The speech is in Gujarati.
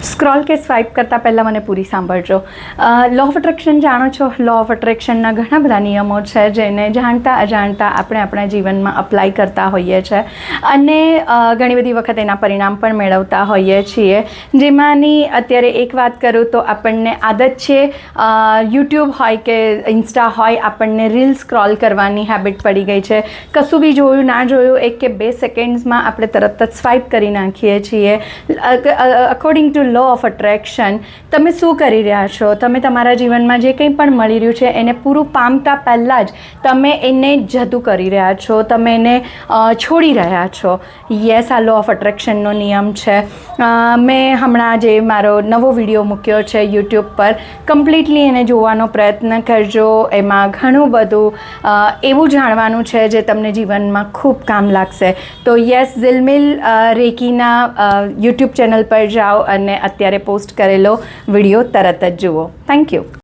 સ્ક્રોલ કે સ્વાઇપ કરતાં પહેલાં મને પૂરી સાંભળજો. લો ઓફ અટ્રેક્શન જાણો છો? લો ઓફ અટ્રેક્શનના ઘણા બધા નિયમો છે જેને જાણતા અજાણતા આપણે આપણા જીવનમાં અપ્લાય કરતા હોઈએ છીએ અને ઘણી બધી વખત એના પરિણામ પણ મેળવતા હોઈએ છીએ. જેમાંની અત્યારે એક વાત કરું તો આપણને આદત છે યુટ્યુબ હોય કે ઇન્સ્ટા હોય, આપણને રીલ સ્ક્રોલ કરવાની હેબિટ પડી ગઈ છે. કશું બી જોયું ના જોયું 1 કે 2 સેકન્ડ્સમાં આપણે તરત જ સ્વાઇપ કરી નાખીએ છીએ. According to law of attraction તમે શું કરી રહ્યા છો? તમે તમારા જીવનમાં જે કંઈ પણ મળી રહ્યું છે એને પૂરું પામતા પહેલાં જ તમે એને જતું કરી રહ્યા છો, તમે એને છોડી રહ્યા છો. યસ, આ લો ઓફ અટ્રેક્શનનો નિયમ છે. મેં હમણાં જે મારો નવો વિડીયો મૂક્યો છે યુટ્યુબ પર, કમ્પ્લીટલી એને જોવાનો પ્રયત્ન કરજો. એમાં ઘણું બધું એવું જાણવાનું છે જે તમને જીવનમાં ખૂબ કામ લાગશે. તો યસ, ઝિલમિલ રેકીના યુટ્યુબ ચેનલ પર જાઓ અને અત્યારે પોસ્ટ કરેલો વિડીયો તરત જ જુઓ. Thank you.